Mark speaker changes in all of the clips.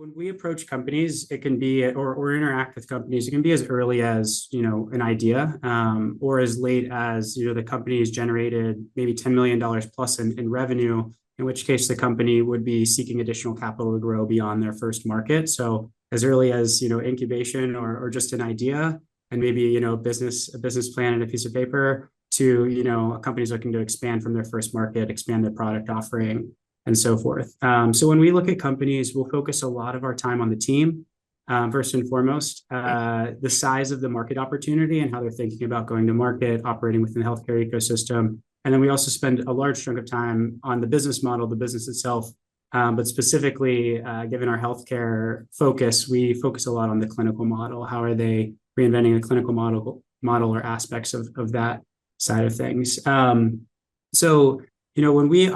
Speaker 1: when we approach companies, it can be or interact with companies, it can be as early as, an idea, or as late as, the company has generated maybe $10 million plus in revenue, in which case the company would be seeking additional capital to grow beyond their first market. So as early as, incubation or just an idea, and maybe, a business plan and a piece of paper, to, a company's looking to expand from their first market, expand their product offering, and so forth. So when we look at companies, we'll focus a lot of our time on the team, first and foremost, the size of the market opportunity and how they're thinking about going to market, operating within the healthcare ecosystem. And then we also spend a large chunk of time on the business model, the business itself. But specifically, given our healthcare focus, we focus a lot on the clinical model. How are they reinventing the clinical model or aspects of that side of things? So, when we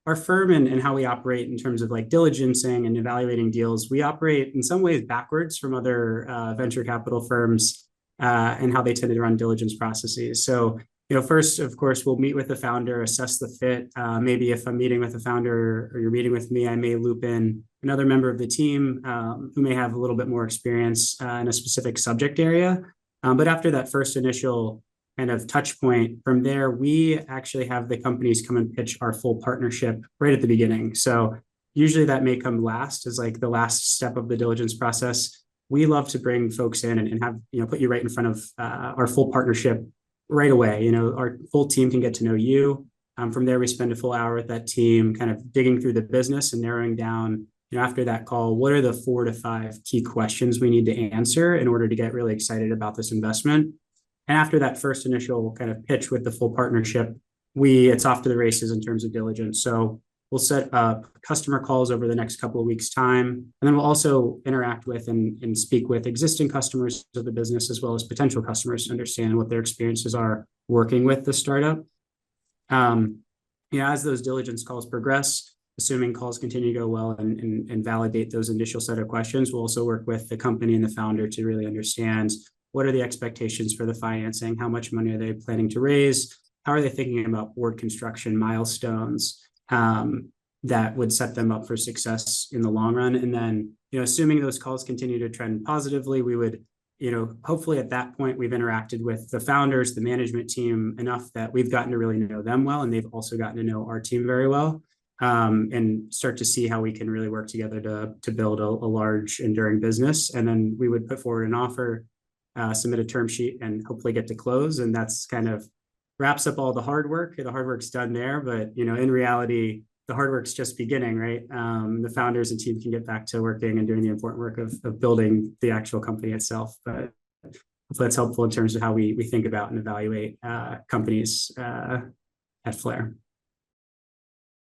Speaker 1: our firm and how we operate in terms of like diligencing and evaluating deals, we operate in some ways backwards from other venture capital firms and how they tend to run diligence processes. So, first, of course, we'll meet with the founder, assess the fit. Maybe if I'm meeting with the founder or you're meeting with me, I may loop in another member of the team who may have a little bit more experience in a specific subject area. But after that first initial kind of touch point, from there, we actually have the companies come and pitch our full partnership right at the beginning. So usually that may come last as like the last step of the diligence process. We love to bring folks in and have, put you right in front of our full partnership right away. Our full team can get to know you. From there, we spend a full hour with that team, kind of digging through the business and narrowing down, after that call, what are the 4 to 5 key questions we need to answer in order to get really excited about this investment. And after that first initial kind of pitch with the full partnership, it's off to the races in terms of diligence. So we'll set up customer calls over the next couple of weeks' time. And then we'll also interact with and speak with existing customers of the business, as well as potential customers, to understand what their experiences are working with the startup. As those diligence calls progress, assuming calls continue to go well and validate those initial set of questions, we'll also work with the company and the founder to really understand what are the expectations for the financing, how much money are they planning to raise, how are they thinking about board construction milestones that would set them up for success in the long run. And then, assuming those calls continue to trend positively, we would, hopefully at that point, we've interacted with the founders, the management team enough that we've gotten to really know them well, and they've also gotten to know our team very well, and start to see how we can really work together to build a large, enduring business. And then we would put forward an offer, submit a term sheet, and hopefully get to close. And that's kind of wraps up all the hard work. The hard work's done there, but in reality, the hard work's just beginning, right? The founders and team can get back to working and doing the important work of building the actual company itself. But hopefully that's helpful in terms of how we think about and evaluate companies at Flair.